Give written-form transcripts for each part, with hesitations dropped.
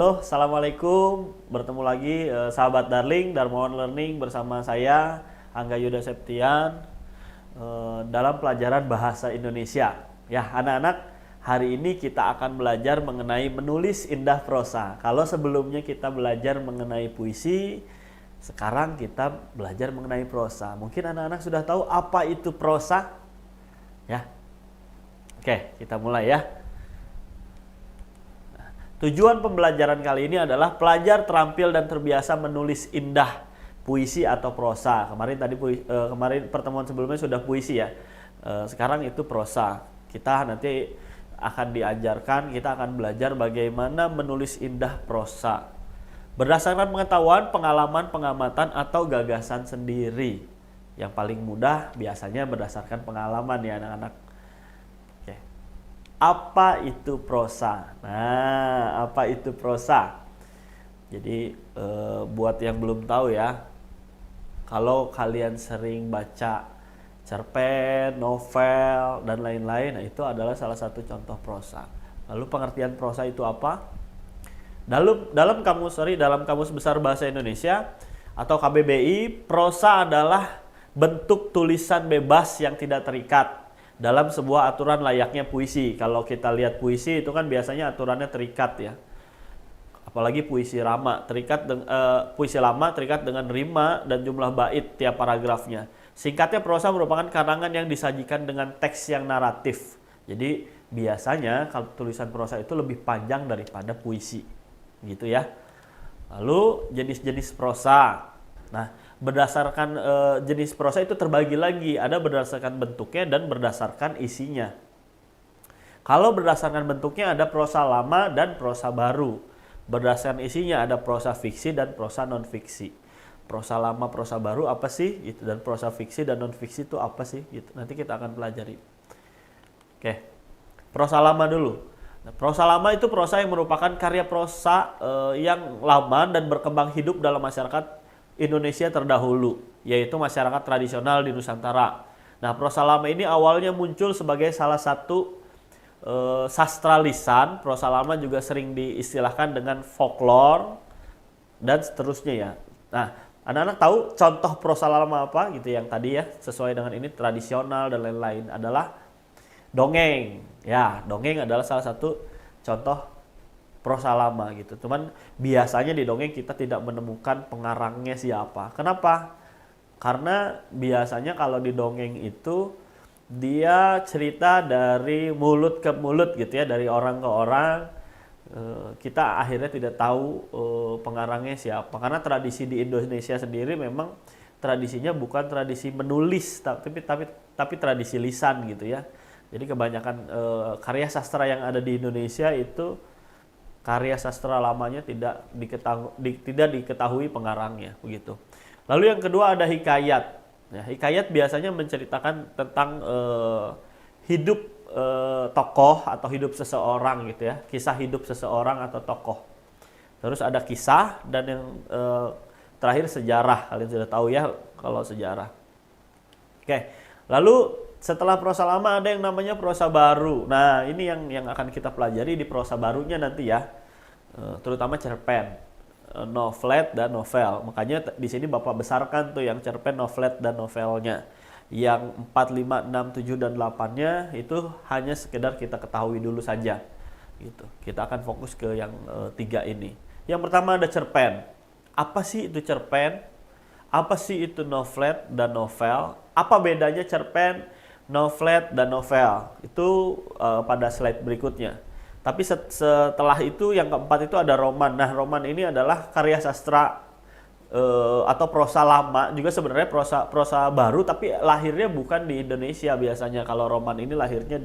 Halo, Assalamualaikum. Bertemu lagi sahabat Darling, Darmawan Learning bersama saya, Angga Yuda Septian, dalam pelajaran Bahasa Indonesia. Ya, anak-anak, hari ini kita akan belajar mengenai menulis indah prosa. Kalau sebelumnya kita belajar mengenai puisi, sekarang kita belajar mengenai prosa. Mungkin anak-anak sudah tahu apa itu prosa? Ya. Oke, kita mulai ya. Tujuan pembelajaran kali ini adalah pelajar terampil dan terbiasa menulis indah puisi atau prosa. Kemarin pertemuan sebelumnya sudah puisi ya. Sekarang itu prosa. Kita nanti akan diajarkan, kita akan belajar bagaimana menulis indah prosa berdasarkan pengetahuan, pengalaman, pengamatan atau gagasan sendiri. Yang paling mudah biasanya berdasarkan pengalaman ya anak-anak. Apa itu prosa? Nah, apa itu prosa? Jadi buat yang belum tahu ya, kalau kalian sering baca cerpen, novel, dan lain-lain, nah itu adalah salah satu contoh prosa. Lalu pengertian prosa itu apa? Dalam Kamus Besar Bahasa Indonesia atau KBBI, prosa adalah bentuk tulisan bebas yang tidak terikat dalam sebuah aturan layaknya puisi. Kalau kita lihat puisi itu kan biasanya aturannya terikat ya. Apalagi puisi lama, puisi lama terikat dengan rima dan jumlah bait tiap paragrafnya. Singkatnya, prosa merupakan karangan yang disajikan dengan teks yang naratif. Jadi biasanya kalau tulisan prosa itu lebih panjang daripada puisi. Gitu ya. Lalu jenis-jenis prosa. Nah, berdasarkan jenis prosa itu terbagi lagi, ada berdasarkan bentuknya dan berdasarkan isinya. Kalau berdasarkan bentuknya ada prosa lama dan prosa baru. Berdasarkan isinya ada prosa fiksi dan prosa non fiksi. Prosa lama, prosa baru apa sih? Gitu. Dan prosa fiksi dan non fiksi itu apa sih? Gitu. Nanti kita akan pelajari. Oke, prosa lama dulu. Nah, prosa lama itu prosa yang merupakan karya prosa yang lama dan berkembang hidup dalam masyarakat Indonesia terdahulu, yaitu masyarakat tradisional di Nusantara. Nah, prosa lama ini awalnya muncul sebagai salah satu sastra lisan. Prosa lama juga sering diistilahkan dengan folklore dan seterusnya ya. Nah, anak-anak tahu contoh prosa lama apa gitu yang tadi ya, sesuai dengan ini tradisional dan lain-lain adalah dongeng. Ya, dongeng adalah salah satu contoh prosa lama gitu. Cuman biasanya di dongeng kita tidak menemukan pengarangnya siapa. Kenapa? Karena biasanya kalau di dongeng itu dia cerita dari mulut ke mulut gitu ya, dari orang ke orang. Kita akhirnya tidak tahu pengarangnya siapa. Karena tradisi di Indonesia sendiri memang tradisinya bukan tradisi menulis, tapi tradisi lisan gitu ya. Jadi kebanyakan karya sastra yang ada di Indonesia itu karya sastra lamanya tidak diketahui pengarangnya begitu. Lalu yang kedua ada hikayat. Ya, hikayat biasanya menceritakan tentang hidup tokoh atau hidup seseorang gitu ya, kisah hidup seseorang atau tokoh. Terus ada kisah dan yang terakhir sejarah. Kalian sudah tahu ya kalau sejarah. Oke, lalu setelah prosa lama ada yang namanya prosa baru. Nah, ini yang akan kita pelajari di prosa barunya nanti ya. Terutama cerpen, novelet dan novel. Makanya di sini Bapak besarkan tuh yang cerpen, novelet dan novelnya. Yang 4, 5, 6, 7 dan 8-nya itu hanya sekedar kita ketahui dulu saja. Gitu. Kita akan fokus ke yang 3 ini. Yang pertama ada cerpen. Apa sih itu cerpen? Apa sih itu novelet dan novel? Apa bedanya cerpen, novelet dan novel? Itu pada slide berikutnya. Tapi setelah itu yang keempat itu ada roman. Nah, roman ini adalah karya sastra atau prosa lama, juga sebenarnya prosa baru tapi lahirnya bukan di Indonesia biasanya. Kalau roman ini lahirnya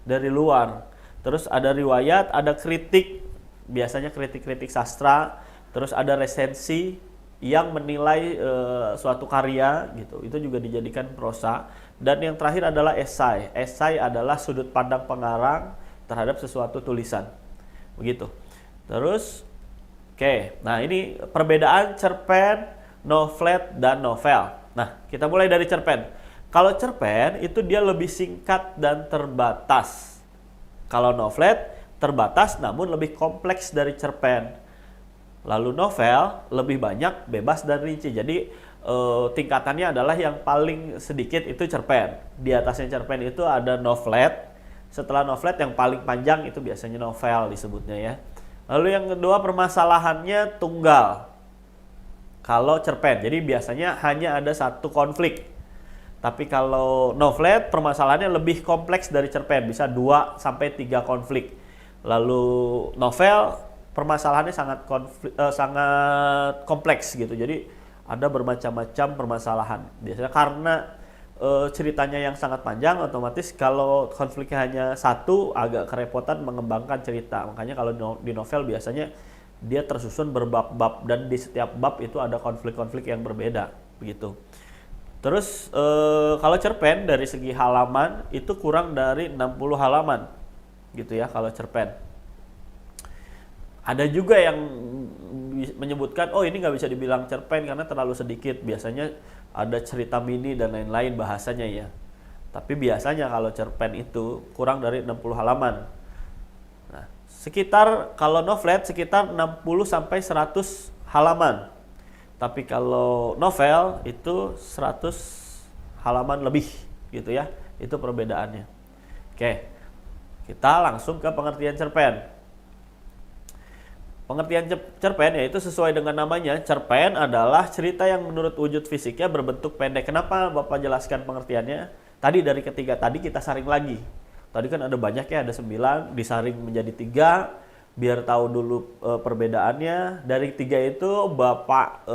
dari luar. Terus ada riwayat, ada kritik, biasanya kritik-kritik sastra, terus ada resensi yang menilai suatu karya gitu. Itu juga dijadikan prosa. Dan yang terakhir adalah esai. Esai adalah sudut pandang pengarang terhadap sesuatu tulisan. Begitu. Terus oke. Nah, ini perbedaan cerpen, novelet dan novel. Nah, kita mulai dari cerpen. Kalau cerpen itu dia lebih singkat dan terbatas. Kalau novelet terbatas namun lebih kompleks dari cerpen. Lalu novel lebih banyak, bebas dan rinci. Jadi tingkatannya adalah yang paling sedikit itu cerpen. Di atasnya cerpen itu ada novelet. Setelah novelet yang paling panjang itu biasanya novel disebutnya ya. Lalu yang kedua permasalahannya tunggal. Kalau cerpen, jadi biasanya hanya ada satu konflik. Tapi kalau novelet permasalahannya lebih kompleks dari cerpen, bisa 2 sampai 3 konflik. Lalu novel permasalahannya sangat kompleks gitu. Jadi ada bermacam-macam permasalahan. Biasanya karena ceritanya yang sangat panjang, otomatis kalau konfliknya hanya satu agak kerepotan mengembangkan cerita. Makanya kalau di novel biasanya dia tersusun berbab-bab dan di setiap bab itu ada konflik-konflik yang berbeda begitu. Terus kalau cerpen dari segi halaman itu kurang dari 60 halaman gitu ya kalau cerpen. Ada juga yang menyebutkan, oh ini nggak bisa dibilang cerpen karena terlalu sedikit. Biasanya ada cerita mini dan lain-lain bahasanya ya. Tapi biasanya kalau cerpen itu kurang dari 60 halaman. Nah, sekitar kalau novelet sekitar 60 sampai 100 halaman. Tapi kalau novel itu 100 halaman lebih gitu ya. Itu perbedaannya. Oke. Kita langsung ke pengertian cerpen. Pengertian cerpen yaitu sesuai dengan namanya, cerpen adalah cerita yang menurut wujud fisiknya berbentuk pendek. Kenapa Bapak jelaskan pengertiannya? Tadi dari ketiga tadi kita saring lagi. Tadi kan ada banyak ya, ada 9, disaring menjadi 3, biar tahu dulu perbedaannya. Dari 3 itu Bapak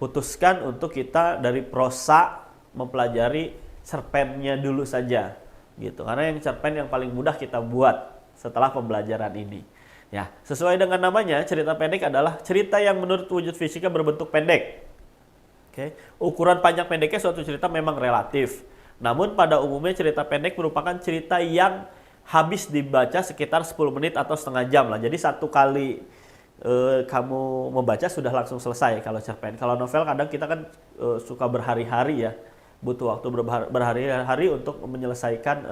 putuskan untuk kita dari prosa mempelajari cerpennya dulu saja. Gitu. Karena yang cerpen yang paling mudah kita buat setelah pembelajaran ini. Ya, sesuai dengan namanya, cerita pendek adalah cerita yang menurut wujud fisiknya berbentuk pendek. Oke. Ukuran panjang pendeknya suatu cerita memang relatif. Namun pada umumnya cerita pendek merupakan cerita yang habis dibaca sekitar 10 menit atau setengah jam lah. Jadi satu kali kamu membaca sudah langsung selesai kalau cerpen. Kalau novel kadang kita kan suka berhari-hari ya. Butuh waktu berhari-hari untuk menyelesaikan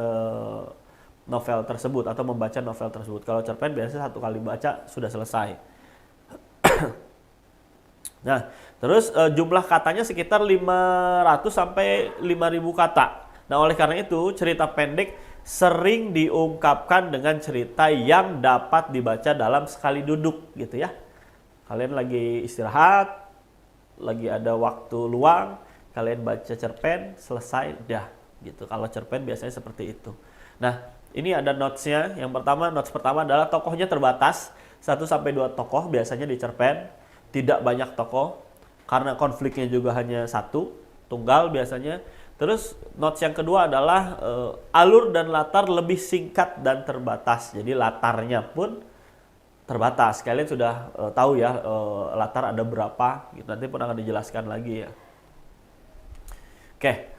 novel tersebut atau membaca novel tersebut. Kalau cerpen biasanya satu kali baca sudah selesai. Nah, terus jumlah katanya sekitar 500 sampai 5.000 kata. Nah, oleh karena itu cerita pendek sering diungkapkan dengan cerita yang dapat dibaca dalam sekali duduk gitu ya. Kalian lagi istirahat, lagi ada waktu luang, kalian baca cerpen, selesai, udah gitu. Kalau cerpen biasanya seperti itu. Nah, ini ada notes-nya. Yang pertama, notes pertama adalah tokohnya terbatas. 1 sampai 2 tokoh biasanya di cerpen. Tidak banyak tokoh. Karena konfliknya juga hanya 1. Tunggal biasanya. Terus notes yang kedua adalah alur dan latar lebih singkat dan terbatas. Jadi latarnya pun terbatas. Kalian sudah tahu ya latar ada berapa. Gitu. Nanti pun akan dijelaskan lagi ya. Oke.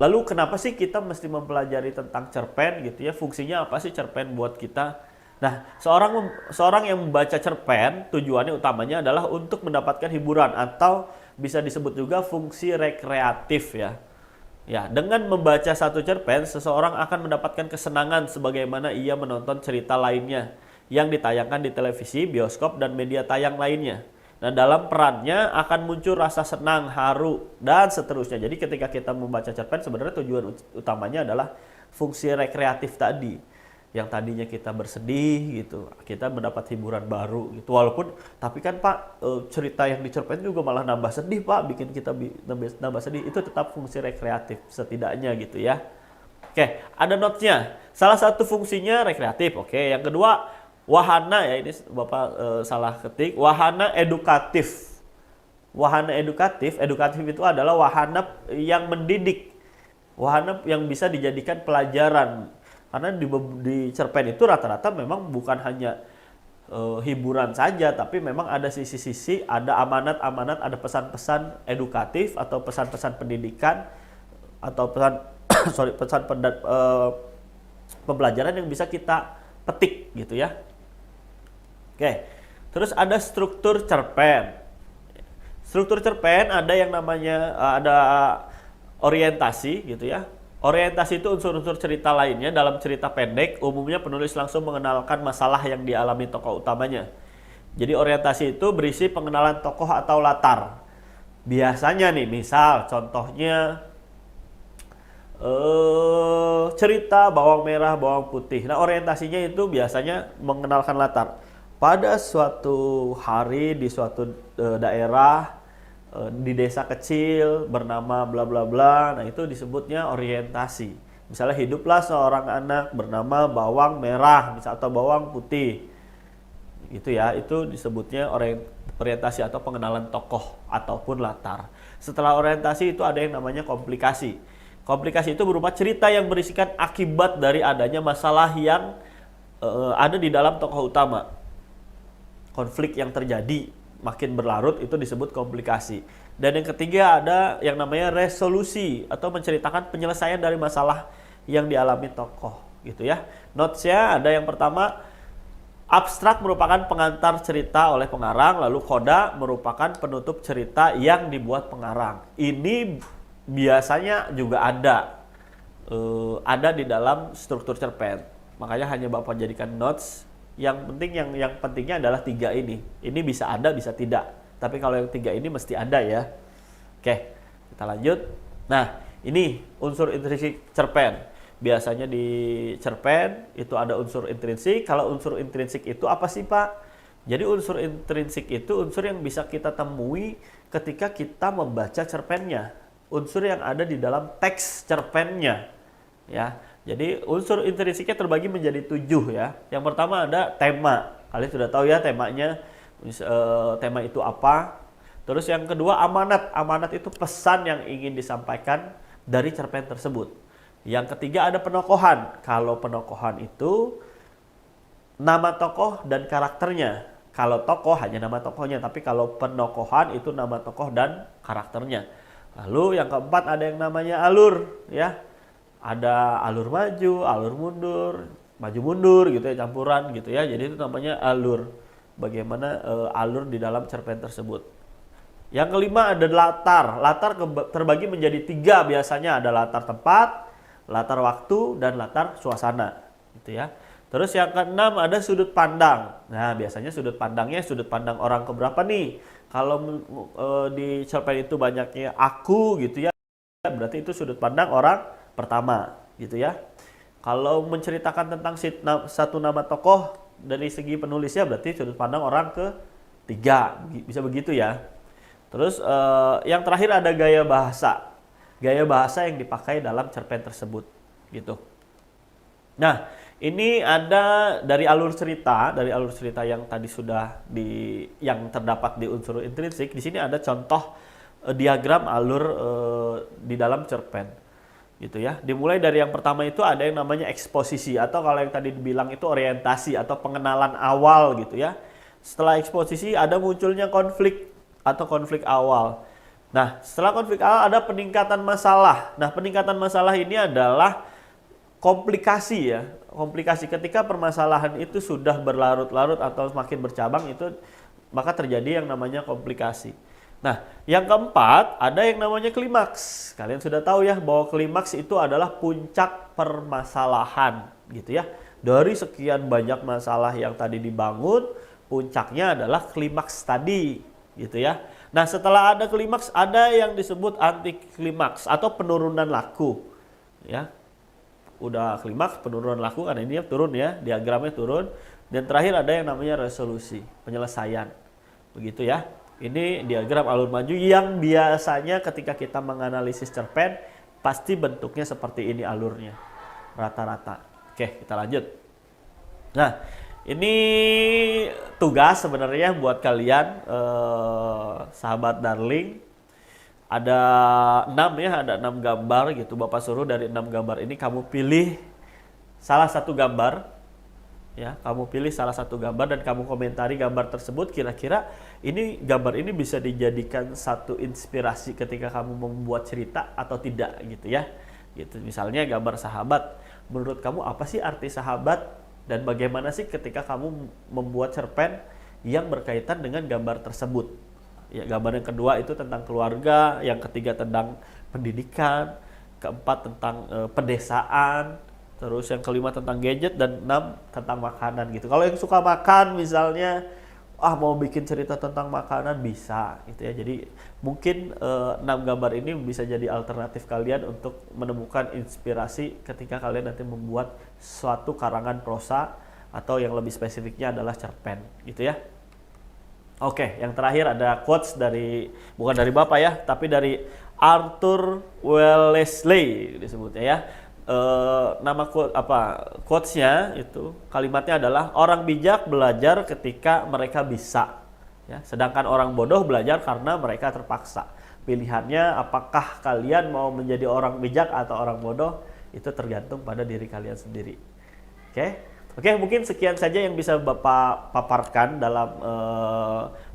Lalu kenapa sih kita mesti mempelajari tentang cerpen gitu ya? Fungsinya apa sih cerpen buat kita? Nah, seorang yang membaca cerpen tujuannya utamanya adalah untuk mendapatkan hiburan atau bisa disebut juga fungsi rekreatif ya. Ya, dengan membaca satu cerpen, seseorang akan mendapatkan kesenangan sebagaimana ia menonton cerita lainnya yang ditayangkan di televisi, bioskop, dan media tayang lainnya. Nah, dalam perannya akan muncul rasa senang, haru, dan seterusnya. Jadi ketika kita membaca cerpen sebenarnya tujuan utamanya adalah fungsi rekreatif tadi. Yang tadinya kita bersedih gitu, kita mendapat hiburan baru gitu. Walaupun, tapi kan Pak, cerita yang di cerpen juga malah nambah sedih Pak, bikin kita nambah sedih. Itu tetap fungsi rekreatif setidaknya gitu ya. Oke, ada notes-nya. Salah satu fungsinya rekreatif. Oke, yang kedua, wahana ya, ini Bapak salah ketik, wahana edukatif. Wahana edukatif itu adalah wahana yang mendidik. Wahana yang bisa dijadikan pelajaran. Karena di cerpen itu rata-rata memang bukan hanya hiburan saja, tapi memang ada sisi-sisi, ada amanat-amanat, ada pesan-pesan edukatif atau pesan-pesan pendidikan atau pesan pembelajaran yang bisa kita petik gitu ya. Oke, terus ada struktur cerpen. Struktur cerpen ada yang namanya ada orientasi gitu ya. Orientasi itu unsur-unsur cerita lainnya dalam cerita pendek. Umumnya penulis langsung mengenalkan masalah yang dialami tokoh utamanya. Jadi orientasi itu berisi pengenalan tokoh atau latar. Biasanya nih, misal contohnya cerita bawang merah, bawang putih. Nah, orientasinya itu biasanya mengenalkan latar. Pada suatu hari di suatu daerah, di desa kecil bernama bla bla bla. Nah, itu disebutnya orientasi. Misalnya hiduplah seorang anak bernama bawang merah, misal, atau bawang putih. Itu ya, itu disebutnya orientasi atau pengenalan tokoh ataupun latar. Setelah orientasi itu ada yang namanya komplikasi. Komplikasi itu berupa cerita yang berisikan akibat dari adanya masalah yang ada di dalam tokoh utama. Konflik yang terjadi makin berlarut itu disebut komplikasi. Dan yang ketiga ada yang namanya resolusi atau menceritakan penyelesaian dari masalah yang dialami tokoh, gitu ya. Notes-nya ada yang pertama, abstrak merupakan pengantar cerita oleh pengarang, lalu koda merupakan penutup cerita yang dibuat pengarang. Ini biasanya juga ada di dalam struktur cerpen. Makanya hanya Bapak jadikan notes. Yang penting yang pentingnya adalah 3 ini. Ini bisa ada, bisa tidak. Tapi kalau yang 3 ini mesti ada ya. Oke, kita lanjut. Nah, ini unsur intrinsik cerpen. Biasanya di cerpen itu ada unsur intrinsik. Kalau unsur intrinsik itu apa sih, Pak? Jadi unsur intrinsik itu unsur yang bisa kita temui ketika kita membaca cerpennya. Unsur yang ada di dalam teks cerpennya. Ya. Jadi unsur intrinsiknya terbagi menjadi 7 ya. Yang pertama ada tema. Kalian sudah tahu ya temanya. Tema itu apa. Terus yang kedua amanat. Amanat itu pesan yang ingin disampaikan dari cerpen tersebut. Yang ketiga ada penokohan. Kalau penokohan itu nama tokoh dan karakternya. Kalau tokoh hanya nama tokohnya. Tapi kalau penokohan itu nama tokoh dan karakternya. Lalu yang keempat ada yang namanya alur ya. Ada alur maju, alur mundur, maju mundur gitu ya, campuran gitu ya. Jadi itu namanya alur. Bagaimana alur di dalam cerpen tersebut. Yang kelima ada latar. Latar terbagi menjadi 3 biasanya. Ada latar tempat, latar waktu, dan latar suasana gitu ya. Terus yang keenam ada sudut pandang. Nah, biasanya sudut pandangnya sudut pandang orang keberapa nih? Kalau di cerpen itu banyaknya aku gitu ya, berarti itu sudut pandang orang pertama gitu ya. Kalau menceritakan tentang satu nama tokoh dari segi penulisnya berarti sudut pandang orang ketiga, bisa begitu ya. Terus yang terakhir ada gaya bahasa. Gaya bahasa yang dipakai dalam cerpen tersebut gitu. Nah, ini ada dari alur cerita yang tadi sudah yang terdapat di unsur intrinsik. Di sini ada contoh diagram alur di dalam cerpen. Gitu ya. Dimulai dari yang pertama itu ada yang namanya eksposisi atau kalau yang tadi dibilang itu orientasi atau pengenalan awal gitu ya. Setelah eksposisi ada munculnya konflik atau konflik awal. Nah, setelah konflik awal ada peningkatan masalah. Nah, peningkatan masalah ini adalah komplikasi ya. Komplikasi ketika permasalahan itu sudah berlarut-larut atau semakin bercabang itu maka terjadi yang namanya komplikasi. Nah, yang keempat ada yang namanya klimaks. Kalian sudah tahu ya bahwa klimaks itu adalah puncak permasalahan gitu ya. Dari sekian banyak masalah yang tadi dibangun, puncaknya adalah klimaks tadi gitu ya. Nah, setelah ada klimaks ada yang disebut anti klimaks atau penurunan laku ya. Udah klimaks, penurunan laku karena ini turun ya, diagramnya turun. Dan terakhir ada yang namanya resolusi, penyelesaian. Begitu ya. Ini diagram alur maju yang biasanya ketika kita menganalisis cerpen pasti bentuknya seperti ini alurnya rata-rata. Oke, kita lanjut. Nah, ini tugas sebenarnya buat kalian sahabat darling. Ada 6 ya, ada 6 gambar gitu. Bapak suruh dari 6 gambar ini kamu pilih salah satu gambar. Ya, kamu pilih salah satu gambar dan kamu komentari gambar tersebut kira-kira gambar ini bisa dijadikan satu inspirasi ketika kamu membuat cerita atau tidak gitu ya. Gitu. Misalnya gambar sahabat. Menurut kamu apa sih arti sahabat dan bagaimana sih ketika kamu membuat cerpen yang berkaitan dengan gambar tersebut? Ya, gambar yang kedua itu tentang keluarga, yang ketiga tentang pendidikan, keempat tentang pedesaan, terus yang kelima tentang gadget, dan 6 tentang makanan gitu. Kalau yang suka makan misalnya mau bikin cerita tentang makanan bisa gitu ya. Jadi mungkin 6 gambar ini bisa jadi alternatif kalian untuk menemukan inspirasi ketika kalian nanti membuat suatu karangan prosa atau yang lebih spesifiknya adalah cerpen gitu ya. Oke, yang terakhir ada quotes bukan dari Bapak ya, tapi dari Arthur Wellesley disebutnya ya. Nama quotesnya itu kalimatnya adalah orang bijak belajar ketika mereka bisa ya, sedangkan orang bodoh belajar karena mereka terpaksa. Pilihannya apakah kalian mau menjadi orang bijak atau orang bodoh itu tergantung pada diri kalian sendiri. Oke, mungkin sekian saja yang bisa Bapak paparkan dalam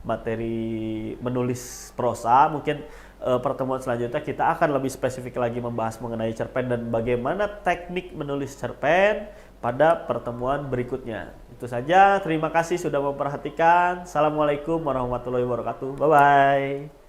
materi menulis prosa. Mungkin pertemuan selanjutnya kita akan lebih spesifik lagi membahas mengenai cerpen dan bagaimana teknik menulis cerpen pada pertemuan berikutnya. Itu saja, terima kasih sudah memperhatikan. Assalamualaikum warahmatullahi wabarakatuh. Bye-bye.